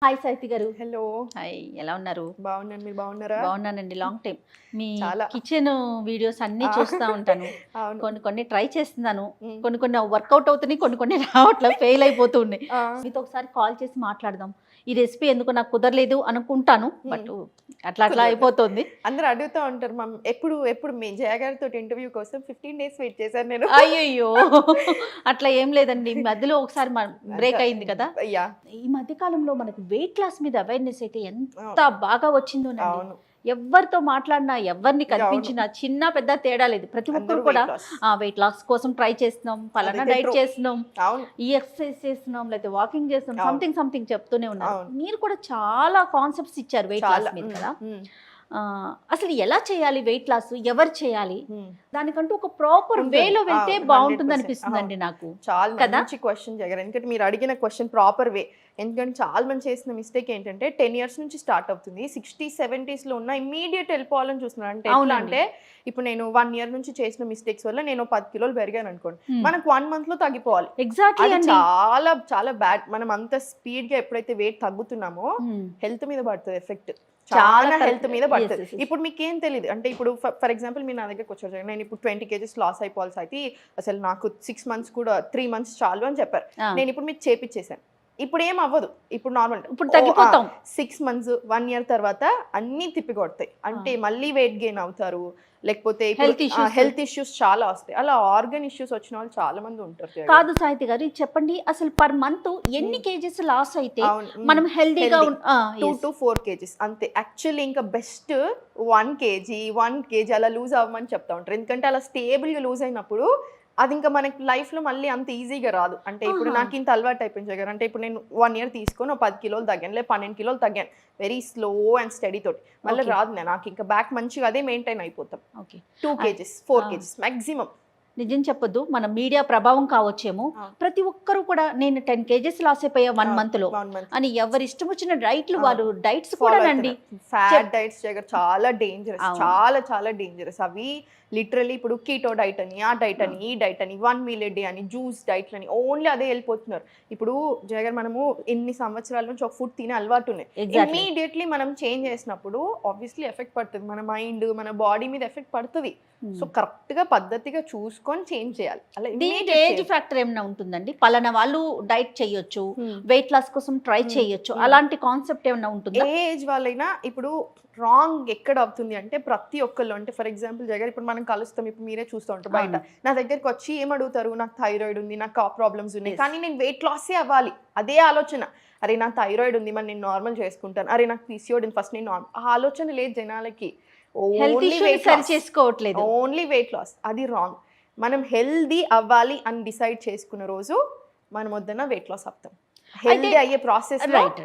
Hi Sahiti గారు. Hello. Hi, ఎలా ఉన్నారు? బాగున్నాను, మీరు బాగున్నారా? బాగున్నానండి. లాంగ్ టైం మీ చాలా. కిచెన్ వీడియోస్ అన్నీ చూస్తూ ఉంటాను. అవును. కొన్ని కొన్ని ట్రై చేస్తున్నాను. ఉమ్. కొన్ని కొన్ని వర్కౌట్ అవుతున్నాయి, కొన్ని కొన్ని రావట్లే, ఫెయిల్ అయిపోతూ ఉన్నాయి. ఆ. మీతో ఒకసారి కాల్ చేసి మాట్లాడదాం. ఈ రెసిపీ ఎందుకు నాకు కుదరలేదు అనుకుంటాను, బట్ అట్లా అట్లా అయిపోతుంది. అందరూ అడుగుతూ ఉంటారు ఎప్పుడు ఎప్పుడు మీ జయ గారితో ఇంటర్వ్యూ కోసం 15 days వెయిట్ చేశాను నేను. అయ్యయ్యో, అట్లా ఏం లేదండి. మధ్యలో ఒకసారి బ్రేక్ అయింది కదా. యా. ఈ మధ్య కాలంలో మనకు వెయిట్ లాస్ మీద అవేర్నెస్ అయితే ఎంత బాగా వచ్చిందో. అవును. ఎవరితో మాట్లాడినా, ఎవరిని కనిపించినా, చిన్న పెద్ద తేడా లేదు. ప్రతి ఒక్కరు కూడా వెయిట్ లాస్ కోసం ట్రై చేస్తున్నాం, పలానా డైట్ చేస్తున్నాం, ఈ ఎక్సర్సైజ్ చేస్తున్నాం, లేకపోతే వాకింగ్ చేస్తున్నాం, సంథింగ్ సంథింగ్ చెప్తూనే ఉన్నారు. మీరు కూడా చాలా కాన్సెప్ట్స్ ఇచ్చారు వెయిట్ లాస్ మీద కదా. అసలు ఎలా చేయాలి వెయిట్ లాస్, ఎవరు చేయాలి, దానికంటూ ఒక ప్రాపర్ వేలో వెళ్తే బాగుంటుంది అనిపిస్తుందండి నాకు. చాలా మంచి క్వశ్చన్ జగన్, ఎందుకంటే మీరు అడిగిన క్వశ్చన్ ప్రాపర్ వే. ఎందుకంటే చాలా మంది చేసిన మిస్టేక్ ఏంటంటే 10 years నుంచి స్టార్ట్ అవుతుంది, 60s 70s లో ఉన్న ఇమీడియట్ వెళ్ళిపోవాలని చూస్తున్నారు. అంటే ఎట్లా అంటే ఇప్పుడు నేను 1 year నుంచి చేసిన మిస్టేక్స్ వల్ల నేను 10 kilos పెరిగాను అనుకోండి, మనకు 1 month లో తగ్గిపోవాలి. ఎగ్జాక్ట్లీ. చాలా చాలా బ్యాడ్. మనం అంత స్పీడ్ గా ఎప్పుడైతే వెయిట్ తగ్గుతున్నామో హెల్త్ మీద పడుతుంది ఎఫెక్ట్, చాలా హెల్త్ మీద పడుతుంది. ఇప్పుడు మీకు ఏం తెలియదు అంటే, ఇప్పుడు ఫర్ ఎగ్జాంపుల్ మీరు నా దగ్గరకు వచ్చారు, నేను ఇప్పుడు 20 kgs లాస్ అయిపోవాల్సి అయితే అసలు నాకు 6 months కూడా 3 months చాలు అని చెప్పారు. నేను ఇప్పుడు మీకు చేపించేసాను, ఇప్పుడు ఏం అవ్వదు, ఇప్పుడు నార్మల్. ఇప్పుడు తగ్గిపోతాం. 6 months 1 year తర్వాత అన్ని తిప్పికొడతాయి. అంటే మళ్ళీ వెయిట్ గెయిన్ అవుతారు, లేకపోతే హెల్త్ ఇష్యూస్ చాలా వస్తాయి. అలా ఆర్గన్ ఇష్యూస్ వచ్చిన వాళ్ళు చాలా మంది ఉంటారు. కాదు సాహితి గారు, చెప్పండి అసలు పర్ మంత్ ఎన్ని కేజీస్ లాస్ అయితే మనం హెల్దీగా 2 to 4 kgs అంతే. యాక్చువల్లీ ఇంకా బెస్ట్ 1 kg అలా లూజ్ అవ్వమని చెప్తా ఉంటారు. ఎందుకంటే అలా స్టేబుల్గా లూజ్ అయినప్పుడు అది ఇంకా మనకి లైఫ్లో మళ్ళీ అంత ఈజీగా రాదు. అంటే ఇప్పుడు నాకు ఇంత అలవాటు అయిపోయింది జగన్, అంటే ఇప్పుడు నేను 1 year తీసుకొని 10 kilos తగ్గాను, లేదా 12 kilos తగ్గాను, వెరీ స్లో అండ్ స్టడీ తోటి. మళ్ళీ రాదు, నాకు ఇంకా బ్యాక్ మంచిగా అదే మెయింటైన్ అయిపోతాం. 2 kgs 4 kgs మాక్సిమం. నిజం చెప్పొద్దు, మన మీడియా ప్రభావం కావచ్చేమో, ప్రతి ఒక్కరు కూడా నేను 10 kgs లాస్ అయిపోయా 1 month లో అని ఎవరి ఇష్టం వచ్చిన డైట్లు వాళ్ళు డైట్స్ కూడా అండి. ఫ్యాట్ డైట్స్ జగన్ చాలా డేంజరస్, చాలా చాలా డేంజరస్. అవి లిటరలీ ఇప్పుడు కీటో డైట్ అని, ఆ డైట్ అని, ఈ డైట్ అని, 1 meal a day అని, జ్యూస్ డైట్లు అని, ఓన్లీ అదే వెళ్ళిపోతున్నారు. ఇప్పుడు జగన్ మనము ఎన్ని సంవత్సరాల నుంచి ఒక ఫుడ్ తినే అలవాటు ఉన్నాయి, ఇమీడియట్లీ మనం చేంజ్ చేసినప్పుడు ఆబ్వియస్లీ ఎఫెక్ట్ పడుతుంది, మన మైండ్ మన బాడీ మీద ఎఫెక్ట్ పడుతుంది. సో కరెక్ట్ గా పద్ధతిగా చూసుకొని చేంజ్ చేయాలి. అలా ఏజ్ ఫ్యాక్టర్ ఏమైనా ఉంటుందండి? పలానా వాళ్ళు డైట్ చేయొచ్చు, వెయిట్ లాస్ కోసం ట్రై చేయొచ్చు, అలాంటి కాన్సెప్ట్ ఏమైనా ఉంటుంది? ఏ ఏజ్ వాళ్ళైనా ఇప్పుడు రాంగ్ ఎక్కడ అవుతుంది అంటే ప్రతి ఒక్కళ్ళు, అంటే ఫర్ ఎగ్జాంపుల్ జగన్ ఇప్పుడు మనం కలుస్తాం, ఇప్పుడు మీరే చూస్తూ ఉంటారు బయట, నా దగ్గరకు వచ్చి ఏమడుగుతారు, నాకు థైరాయిడ్ ఉంది, నాకు ఆ ప్రాబ్లమ్స్ ఉన్నాయి, కానీ నేను వెయిట్ లాసే అవ్వాలి, అదే ఆలోచన. అరే నాకు థైరాయిడ్ ఉంది, మరి నేను నార్మల్ చేసుకుంటాను, అరే నాకు పీసీఓడి ఉంది, ఫస్ట్ నేను ఆ ఆలోచన లేదు జనాలకి. ఓన్లీ వెయిట్ లాస్, అది రాంగ్. మనం హెల్దీ అవ్వాలి అని డిసైడ్ చేసుకున్న రోజు మనం వద్దన వెయిట్ లాస్ అవుతాం, హెల్దీ అయ్యే ప్రాసెస్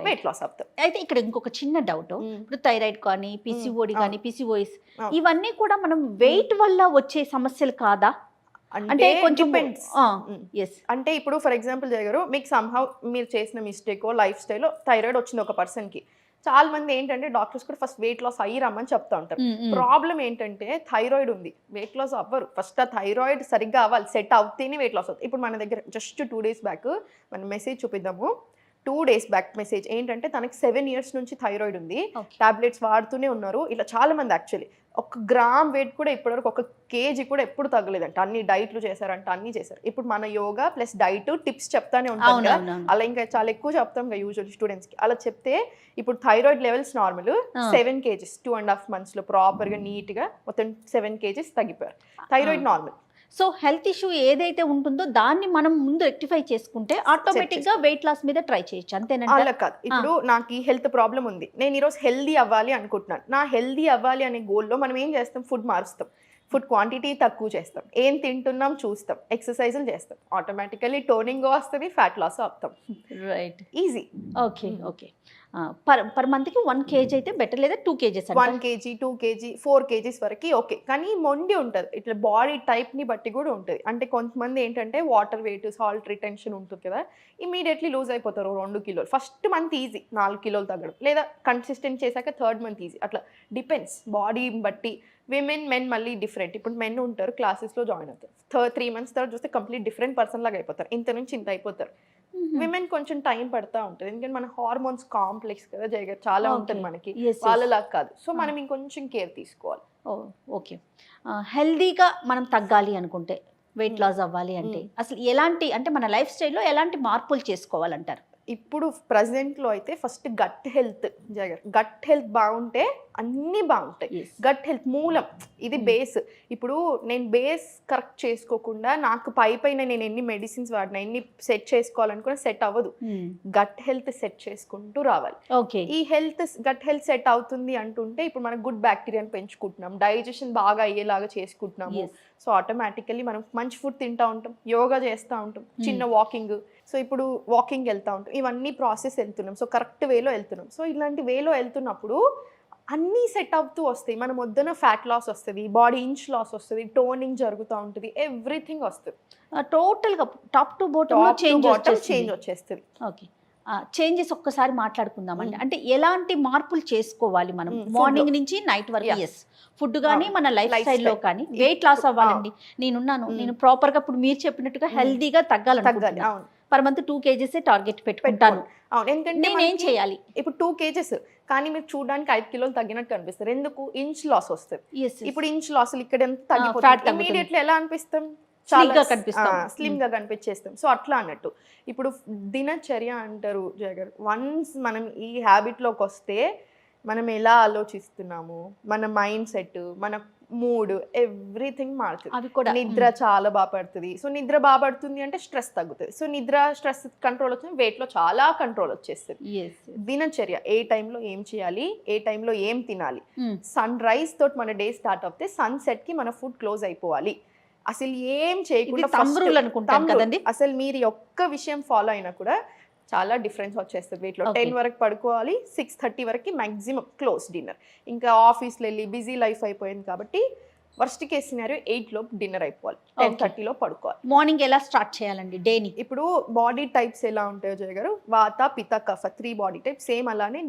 వెయిట్ లాస్ అవుతాం. అయితే ఇక్కడ ఇంకొక చిన్న డౌట్, ఇప్పుడు థైరాయిడ్ కానీ, పీసీఓడి కానీ, పీసీఓఎస్ ఇవన్నీ కూడా మనం వెయిట్ వల్ల వచ్చే సమస్యలు కాదా? అంటే కొంచెం అంటే ఇప్పుడు ఫర్ ఎగ్జాంపుల్ జగరు మీకు సంహౌ మీరు చేసిన మిస్టేక్ లైఫ్ స్టైల్ థైరాయిడ్ వచ్చింది ఒక పర్సన్ కి, చాలా మంది ఏంటంటే డాక్టర్స్ కూడా ఫస్ట్ వెయిట్ లాస్ అయ్యి రమ్మని చెప్తా ఉంటారు. ప్రాబ్లం ఏంటంటే థైరాయిడ్ ఉంది, వెయిట్ లాస్ అవ్వరు. ఫస్ట్ ఆ థైరాయిడ్ సరిగ్గా అవ్వాలి, సెట్ అవుతేనే వెయిట్ లాస్ అవుతుంది. ఇప్పుడు మన దగ్గర జస్ట్ 2 days బ్యాక్ మనం మెసేజ్ చూపిద్దాము. 2 days బ్యాక్ మెసేజ్ ఏంటంటే తనకి 7 years నుంచి థైరాయిడ్ ఉంది, టాబ్లెట్స్ వాడుతూనే ఉన్నారు. ఇలా చాలా మంది యాక్చువల్లీ 1 gram వెయిట్ కూడా ఇప్పటివరకు 1 kg కూడా ఎప్పుడు తగ్గలేదంట, అన్ని డైట్లు చేశారంట, అన్ని చేశారు. ఇప్పుడు మన యోగా ప్లస్ డైట్ టిప్స్ చెప్తానే ఉంటాం కదా, అలా ఇంకా చాలా ఎక్కువ చెప్తాం కదా యూజువల్ స్టూడెంట్స్ కి. అలా చెప్తే ఇప్పుడు thyroid levels normal 7 kgs 2.5 months లో ప్రాపర్ గా నీట్ గా మొత్తం 7 kgs తగ్గిపోయారు. Thyroid normal. So health issue ఏదైతే ఉంటుందో దాన్ని మనం ముందు రెక్టిఫై చేసుకుంటే ఆటోమేటిక్ గా వెయిట్ లాస్ మీద ట్రై చేయొచ్చు, అంతేనండి? అలా కాదు, ఇప్పుడు నాకు ఈ హెల్త్ ప్రాబ్లం ఉంది, నేను ఈరోజు హెల్దీ అవ్వాలి అనుకుంటున్నాను. నా హెల్దీ అవ్వాలి అనే గోల్లో మనం ఏం చేస్తాం, ఫుడ్ మారుస్తాం, ఫుడ్ క్వాంటిటీ తక్కువ చేస్తాం, ఏం తింటున్నాం చూస్తాం, ఎక్సర్సైజులు చేస్తాం, ఆటోమేటికలీ టోనింగ్ వస్తుంది, ఫ్యాట్ లాస్ అవుతాం. Right, easy. Okay okay. Per మంత్కి 1 kg అయితే బెటర్, లేదా 2 kgs? 1 kg 2 kg 4 kgs వరకు ఓకే, కానీ మొండి ఉంటుంది, ఇట్లా బాడీ టైప్ని బట్టి కూడా ఉంటుంది. అంటే కొంతమంది ఏంటంటే వాటర్ వెయిట్ సాల్ట్ రిటెన్షన్ ఉంటుంది కదా, ఇమీడియట్లీ లూజ్ అయిపోతారు 2 kilos. First month easy 4 kilos తగ్గడం, లేదా కన్సిస్టెంట్ చేశాక 3rd month ఈజీ. అట్లా డిపెండ్స్ బాడీ బట్టి. విమెన్ మెన్ మళ్ళీ డిఫరెంట్. ఇప్పుడు మెన్ ఉంటారు క్లాసెస్లో జాయిన్ అవుతారు, 3 months తర్వాత చూస్తే కంప్లీట్ డిఫరెంట్ పర్సన్ లాగా అయిపోతారు, ఇంత నుంచి ఇంత అయిపోతారు. విమెన్ కొంచెం టైం పడతా ఉంటుంది, ఎందుకంటే మన హార్మోన్స్ కాంప్లెక్స్ కదా జయగారు, చాలా ఉంటుంది మనకి, Yes, yes. వాళ్ళలాగా కాదు. సో మనం ఇంకొంచెం కేర్ తీసుకోవాలి. ఓకే. హెల్దీగా మనం తగ్గాలి అనుకుంటే, వెయిట్ లాస్ అవ్వాలి అంటే అసలు ఎలాంటి, అంటే మన లైఫ్ స్టైల్లో ఎలాంటి మార్పులు చేసుకోవాలంటారు? ఇప్పుడు ప్రజెంట్లో అయితే ఫస్ట్ గట్ హెల్త్ జగర్, గట్ హెల్త్ బాగుంటే అన్నీ బాగుంటాయి. Yes. గట్ హెల్త్ మూలం, ఇది బేస్. ఇప్పుడు నేను బేస్ కరెక్ట్ చేసుకోకుండా నాకు పైన నేను ఎన్ని మెడిసిన్స్ వాడినా, ఎన్ని సెట్ చేసుకోవాలనుకున్నా సెట్ అవ్వదు. గట్ హెల్త్ సెట్ చేసుకుంటూ రావాలి. ఓకే. ఈ గట్ హెల్త్ సెట్ అవుతుంది అంటుంటే ఇప్పుడు మనం గుడ్ బ్యాక్టీరియాని పెంచుకుంటున్నాం, డైజెషన్ బాగా అయ్యేలాగా చేసుకుంటున్నాము. Yes. సో ఆటోమేటికల్లీ మనం మంచి ఫుడ్ తింటూ ఉంటాం, యోగా చేస్తూ ఉంటాం, చిన్న వాకింగ్. సో ఇప్పుడు వాకింగ్ వెళ్తూ ఉంటాం, ఇవన్నీ ప్రాసెస్ వెళ్తున్నాం. సో కరెక్ట్ వేలో వెళ్తున్నాం. సో ఇలాంటి వేలో వెళ్తున్నప్పుడు అన్నీ సెట్ అవుతూ వస్తాయి. మనం వద్దన ఫ్యాట్ లాస్ వస్తుంది, బాడీ ఇంచ్ లాస్ వస్తుంది, టోనింగ్ జరుగుతూ ఉంటుంది, ఎవ్రీథింగ్ వస్తుంది. టోటల్గా టాప్ టు బాటమ్ చేంజ్ వచ్చేస్తుంది. ఓకే. చేంజెస్ ఒక్కసారి మాట్లాడుకుందామండి. అంటే ఎలాంటి మార్పులు చేసుకోవాలి మనం మార్నింగ్ నుంచి నైట్ వరకు? ఎస్, ఫుడ్ కానీ మన లైఫ్ స్టైల్లో కానీ. వెయిట్ లాస్ అవ్వాలండి, నేను ప్రాపర్గా ఇప్పుడు మీరు చెప్పినట్టుగా హెల్దీగా తగ్గాలి. పర్ మంత్ 2 kgs టార్గెట్ పెట్టుకుంటాను. ఎందుకంటే నేనేం చేయాలి? ఇప్పుడు 2 kgs కానీ మీరు చూడడానికి 5 కిలోలు తగ్గినట్టు కనిపిస్తారు. ఎందుకు? ఇంచ్ లాస్ వస్తుంది. ఇప్పుడు ఇంచ్ లాస్ ఇక్కడ ఎంత తగ్గిపోతుంది, ఇమీడియట్లీ ఎలా అనిపిస్తాం? స్లిమ్ గా కనిపించేస్తాం. సో అట్లా అన్నట్టు ఇప్పుడు దినచర్య అంటారు జగర్. వన్స్ మనం ఈ హ్యాబిట్ లోకి వస్తే మనం ఎలా ఆలోచిస్తున్నాము, మన మైండ్ సెట్, మన మూడ్, ఎవ్రీథింగ్ మారుతుంది. నిద్ర చాలా బాగా పడుతుంది. సో నిద్ర బాగా పడుతుంది అంటే స్ట్రెస్ తగ్గుతుంది. సో స్ట్రెస్ కంట్రోల్ వచ్చింది, వెయిట్ లో చాలా కంట్రోల్ వచ్చేస్తుంది. దినచర్య, ఏ టైంలో ఏం చేయాలి, ఏ టైంలో ఏం తినాలి. సన్ రైజ్ తోటి మన డే స్టార్ట్ అవుతే సన్సెట్ కి మన ఫుడ్ క్లోజ్ అయిపోవాలి. అసలు ఏం చేయకుండా అసలు మీరు ఒక్క విషయం ఫాలో అయినా కూడా చాలా డిఫరెన్స్ వచ్చేస్తుంది వెయిట్లో. 10 వరకు పడుకోవాలి, 6:30 వరకు మ్యాక్సిమం క్లోజ్ డిన్నర్. ఇంకా ఆఫీస్లో వెళ్ళి బిజీ లైఫ్ అయిపోయింది కాబట్టి వర్స్ట్ కేస్ సినారియో 8 లోపు డిన్నర్ అయిపోవాలి, 10:30 పడుకోవాలి. మార్నింగ్ ఎలా స్టార్ట్ చేయాలండి డేని? ఇప్పుడు బాడీ టైప్స్ ఎలా ఉంటాయో జయ గారు, వాత, పిత, కఫ, 3 బాడీ టైప్. సేమ్ అలానే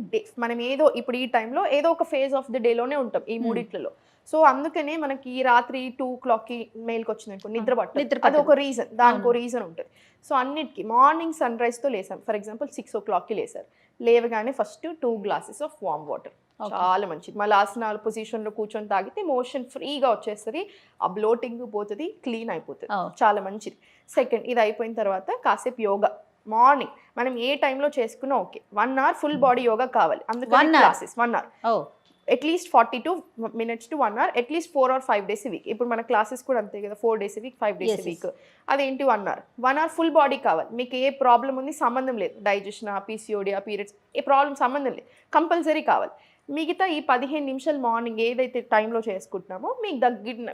మనం ఏదో ఇప్పుడు ఈ టైంలో ఏదో ఒక ఫేజ్ ఆఫ్ ది డేలోనే ఉంటాం ఈ మూడిట్లలో. సో అందుకనే మనకి రాత్రి 2 o'clockకి మెయిల్కి వచ్చిందనుకో నిద్ర పట్టదు, అది ఒక రీజన్, దానికి ఒక రీజన్ ఉంటుంది. సో అన్నిటికీ మార్నింగ్ సన్ రైజ్తో లేసాం, ఫర్ ఎగ్జాంపుల్ 6 o'clockకి లేసారు, లేవగానే first 2 glasses of warm water, చాలా మంచిది. మళ్ళీ ఆసనాల పొజిషన్లో కూర్చొని తాగితే మోషన్ ఫ్రీగా వచ్చేస్తుంది, ఆ బ్లోటింగ్ పోతుంది, క్లీన్ అయిపోతుంది, చాలా మంచిది. సెకండ్, ఇది అయిపోయిన తర్వాత కాసేపు యోగా. మార్నింగ్ మనం ఏ టైంలో చేసుకున్నా okay, 1 hour full body yoga కావాలి. అందుకని classes 1 hour, at least 42 minutes to 1 hour, at least 4 or 5 days a week. ఇప్పుడు మన క్లాసెస్ కూడా అంతే కదా, 4 days a week, 5 days a week. అదేంటి 1 hour, 1 hour ఫుల్ బాడీ కావాలి. మీకు ఏ ప్రాబ్లం ఉంది సంబంధం లేదు, డైజెషన్, పీసీఓడి, పీరియడ్స్, ఏ ప్రాబ్లం సంబంధం లేదు, కంపల్సరీ కావాలి. మిగతా ఈ 15 నిమిషాలు మార్నింగ్ ఏదైతే టైంలో చేసుకుంటున్నామో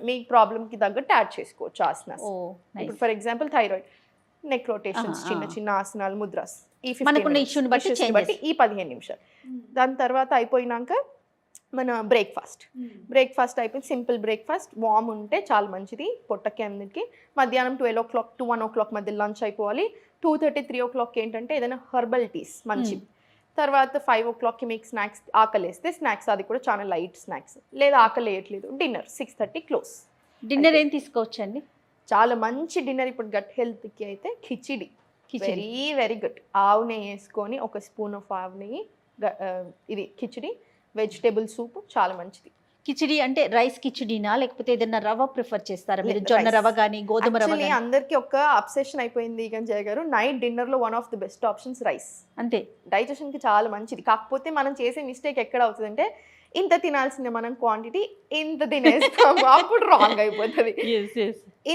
మీ ప్రాబ్లంకి తగ్గట్టు యాడ్ చేసుకోవచ్చు ఆసనాస్. ఇప్పుడు for example thyroid, neck rotations, చిన్న చిన్న ఆసనాలు, ముద్రాస్, ఈ 15 ఇష్యూని బట్టి ఈ 15 నిమిషాలు. దాని తర్వాత అయిపోయినాక మన బ్రేక్ఫాస్ట్ అయిపోయింది, సింపుల్ బ్రేక్ఫాస్ట్, వామ్ ఉంటే చాలా మంచిది పొట్టకి అందరికి. మధ్యాహ్నం 12 o'clock to 1 o'clock మధ్య లంచ్ అయిపోవాలి. 2:30, 3 o'clock ఏంటంటే ఏదైనా హెర్బల్ టీస్ మంచిది. తర్వాత 5 o'clockకి మీకు స్నాక్స్ ఆకలేస్తే స్నాక్స్, అది కూడా చాలా లైట్ స్నాక్స్. లేదా ఆకలి వేయట్లేదు, డిన్నర్ 6:30 క్లోజ్. డిన్నర్ ఏం తీసుకోవచ్చండి? చాలా మంచి డిన్నర్ ఇప్పుడు గట్ హెల్త్కి అయితే కిచిడి, వెరీ వెరీ గుడ్. ఆవు నెయ్యి వేసుకొని, ఒక స్పూన్ ఆఫ్ ఆవు నెయ్యి, ఇది కిచిడి, వెజిటేబుల్ సూప్, చాలా మంచిది. కిచిడి అంటే రైస్ కిచిడీనా, లేకపోతే ఏదైనా రవ్వ ప్రిఫర్ చేస్తారా మీరు? జొన్న రవ్వ కానీ గోధుమ రవ్వ కానీ? అందరికి ఒక అబ్సెషన్ అయిపోయింది ఇక జయ గారు, నైట్ డిన్నర్ లో 1 of the best options rice. అంతే, డైజెషన్ కి చాలా మంచిది. కాకపోతే మనం చేసే మిస్టేక్ ఎక్కడ అవుతుందంటే, ఇంత తినాల్సిందే మనం క్వాంటిటీ, ఇంత తినేస్తాము, అప్పుడు రాంగ్ అయిపోతుంది.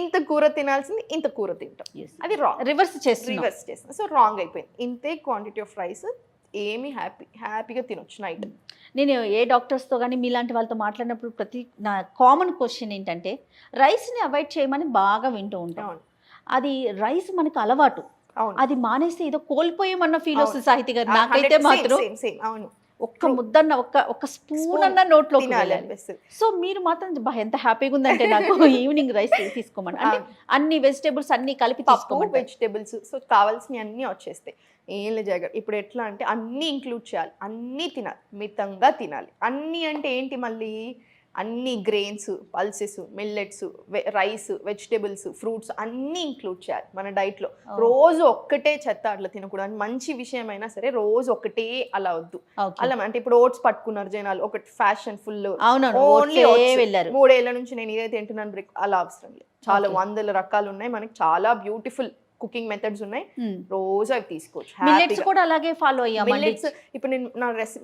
ఇంత కూర తినాల్సింది ఇంత కూర తింటాం, అది రాంగ్, రివర్స్ చేస్తాం. సో రాంగ్ అయిపోయింది. ఇంతే క్వాంటిటీ ఆఫ్ రైస్, ఏమి హ్యాపీగా తినొచ్చు నైట్. నేను ఏ డాక్టర్స్తో కానీ మీలాంటి వాళ్ళతో మాట్లాడినప్పుడు నా కామన్ క్వశ్చన్ ఏంటంటే, రైస్ని అవాయిడ్ చేయమని బాగా వింటూ ఉంటాం. అది రైస్ మనకు అలవాటు, అది మానేస్తే ఏదో కోల్పోయామన్న ఫీల్ వస్తుంది సాహితీ గారు. నాకైతే మాత్రం ఒక్క ముద్దన్న ఒక్క స్పూన్ అన్న నోట్లోకి వెళ్ళాలి. సో మీరు మాత్రం ఎంత హ్యాపీగా ఉందంటే నాకు ఈవినింగ్ రైస్ తీసుకోమని, అంటే అన్ని వెజిటేబుల్స్ అన్ని కలిపి తీసుకోమని. వెజిటేబుల్స్, సో కావాల్సినవి అన్నీ వచ్చేస్తాయి. ఏం లేదు జగ, ఇప్పుడు ఎట్లా అంటే అన్నీ ఇంక్లూడ్ చేయాలి, అన్నీ తినాలి, మితంగా తినాలి. అన్నీ అంటే ఏంటి, మళ్ళీ అన్ని grains, pulses, millets, rice, vegetables, fruits అన్నీ ఇంక్లూడ్ చేయాలి మన డైట్లో. రోజు ఒక్కటే చెత్త అట్లా తినకూడదు. మంచి విషయం అయినా సరే రోజు ఒకటే అలా వద్దు. అలా అంటే ఇప్పుడు ఓట్స్ పట్టుకున్నారు జనాలు, ఒకటి ఫ్యాషన్ ఫుల్, ఓన్లీ 3 ఏళ్ల నుంచి నేను ఇదే తింటున్నాను, అలా అవసరం లేదు. చాలా వందల రకాలు ఉన్నాయి మనకి, చాలా బ్యూటిఫుల్ కుకింగ్ మెథడ్స్ ఉన్నాయి, రోజు అవి తీసుకోవచ్చు. మిల్లెట్స్ కూడా అలాగే ఫాలో అయ్యాం. మిల్లెట్స్ ఇప్పుడు నేను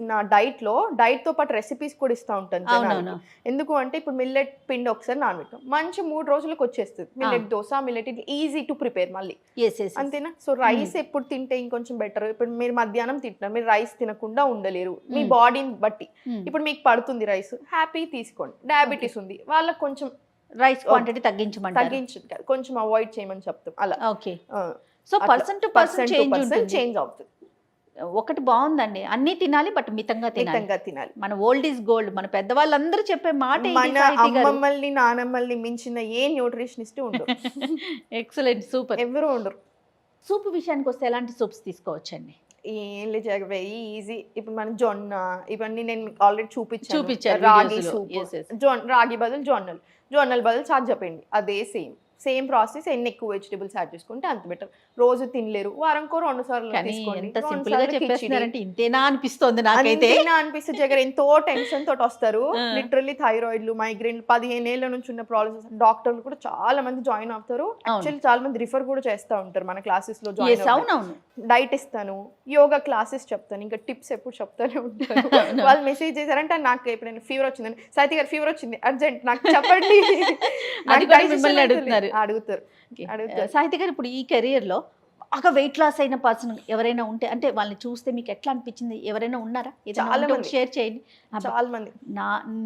నా డైట్ తో పాటు రెసిపీస్ కూడా ఇస్తా ఉంటాను జనాలకి. ఎందుకు అంటే ఇప్పుడు మిల్లెట్ పిండి ఒకసారి నానబెట్టాం, మంచి 3 రోజులకు వచ్చేస్తుంది. మిల్లెట్ దోశ, మిల్లెట్ ఇది ఈజీ టు ప్రిపేర్ మళ్ళీ, అంతేనా? సో రైస్ ఎప్పుడు తింటే ఇంకొంచెం బెటర్. ఇప్పుడు మీరు మధ్యాహ్నం తింటున్నారు, మీరు రైస్ తినకుండా ఉండలేరు మీ బాడీని బట్టి. ఇప్పుడు మీకు పడుతుంది రైస్, హ్యాపీ తీసుకోండి. డయాబెటీస్ ఉంది వాళ్ళకి కొంచెం రైస్ క్వాంటిటీ తగ్గించు, కొంచెం అవాయిడ్ చేయమని చెప్తాం అలా. Okay. So person to person change అవుతుంది. ఒకటి బాగుందండి, అన్ని తినాలి బట్ మితంగా తినాలి. మన ఓల్డ్ ఈజ్ గోల్డ్, మన పెద్దవాళ్ళందరూ చెప్పే మాట. మన అమ్మమ్మల్ని నానమ్మల్ని మించిన ఏ న్యూట్రిషనిస్ట్ ఉండరు. Excellent, super. ఎవరు ఉండరు. సూప్ విషయానికి వస్తే ఎలాంటి సూప్స్ తీసుకోవచ్చండి? ఏం లేదు, వెరీ ఈజీ. ఇప్పుడు మనం జొన్న ఇవన్నీ నేను ఆల్రెడీ చూపించాను. రాగి సూప్, రాగి బదులు జొన్నల బదులు సజ్జపిండి, అదే సేమ్ ప్రాసెస్. ఎన్ని ఎక్కువ వెజిటేబుల్స్ యాడ్ చేసుకుంటే అంత బెటర్. రోజు తినలేరు, వారంకో 2 సార్లు తీసుకోండి. ఇంతేనా అనిపిస్తుంది నాకైతే. అనిపిస్తుంది జగన్, ఎంతో టెన్షన్ తోటి వస్తారు. లిటరల్లీ థైరాయిడ్లు, మైగ్రేన్లు, 15 ఏళ్ల నుంచి ఉన్న ప్రాబ్లమ్స్. డాక్టర్లు కూడా చాలా మంది జాయిన్ అవుతారు. యాక్చువల్లీ చాలా మంది రిఫర్ కూడా చేస్తూ ఉంటారు మన క్లాసెస్ లో. జాయిన్ డైట్ ఇస్తాను, యోగా క్లాసెస్ చెప్తాను, ఇంకా టిప్స్ ఎప్పుడు చెప్తానే ఉంటాను. వాళ్ళు మెసేజ్ చేశారంటే నాకు ఎప్పుడైనా ఫీవర్ వచ్చిందని, సాహితీ గారు ఫీవర్ వచ్చింది అర్జెంట్ నాకు చెప్పండి అడుగుతారు. సాహితీ గారు, ఇప్పుడు ఈ కెరియర్ లో బాగా వెయిట్ లాస్ అయిన పర్సన్ ఎవరైనా ఉంటే, అంటే వాళ్ళని చూస్తే మీకు ఎట్లా అనిపించింది? ఎవరైనా ఉన్నారా? షేర్ చేయండి. చాలా మంది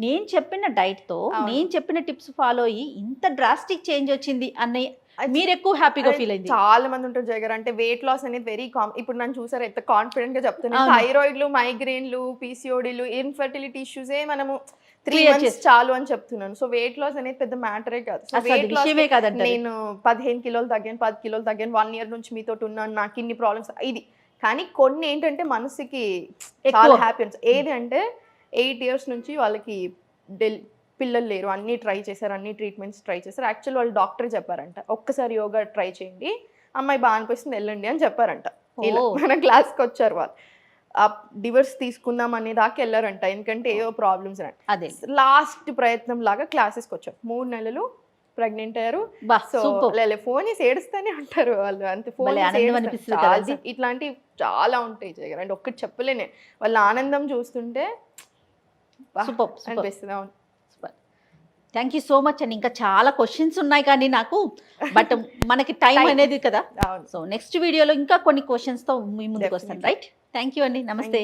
నేను చెప్పిన డైట్ తో, నేను చెప్పిన టిప్స్ ఫాలో అయ్యి ఇంత డ్రాస్టిక్ చేంజ్ వచ్చింది అన్నయ్య, మీరు ఎక్కువ హ్యాపీగా ఫీల్ అయింది? చాలా మంది ఉంటారు జగర్. అంటే వెయిట్ లాస్ అనేది వెరీ కామన్. ఇప్పుడు నన్ను చూసారు ఎంత కాన్ఫిడెంట్ గా చెప్తున్నాను. థైరాయిడ్లు, మైగ్రేన్లు, పీసీఓడీలు, ఇన్ఫర్టిలిటీ ఇష్యూసే మనము 3 months చాలు అని చెప్తున్నాను. సో వెయిట్ లాస్ అనేది పెద్ద మ్యాటరే కాదు. సో వెయిట్ లాస్ నేను 15 కిలోలు తగ్గాను, 10 కిలోలు తగ్గాను, 1 year నుంచి మీతో ఉన్నాను, నాకు ఇన్ని ప్రాబ్లమ్స్ ఇది. కానీ కొన్ని ఏంటంటే మనసుకి చాలా హ్యాపీనెస్. ఏది అంటే 8 years నుంచి వాళ్ళకి పిల్లలు లేరు, అన్ని ట్రై చేశారు, అన్ని ట్రీట్మెంట్స్ ట్రై చేశారు. యాక్చువల్ వాళ్ళు డాక్టర్ చెప్పారంట, ఒక్కసారి యోగా ట్రై చేయండి, అమ్మాయి బాగా అనిపిస్తుంది వెళ్ళండి అని చెప్పారంట. ఇలా మన క్లాస్కి వచ్చారు వాళ్ళు. డివర్స్ తీసుకుందాం అనే దాకా వెళ్ళారంట, ఎందుకంటే ఏవో ప్రాబ్లమ్స్ అదే. లాస్ట్ ప్రయత్నం లాగా క్లాసెస్కి వచ్చారు. 3 నెలలు ప్రెగ్నెంట్ అయ్యారు. సో ఫోన్ చేసి ఏడుస్తూనే ఉంటారు వాళ్ళు, అంతే. ఫోన్ ఇట్లాంటివి చాలా ఉంటాయి జగన్. అంటే ఒక్కటి చెప్పలేనే, వాళ్ళ ఆనందం చూస్తుంటే అనిపిస్తుంది. అవును, థ్యాంక్ యూ సో మచ్ అండి. ఇంకా చాలా క్వశ్చన్స్ ఉన్నాయి కానీ నాకు, బట్ మనకి టైం అనేది కదా. సో నెక్స్ట్ వీడియోలో ఇంకా కొన్ని క్వశ్చన్స్ తో మీ ముందుకు వస్తాను. రైట్, థ్యాంక్ యూ అండి, నమస్తే.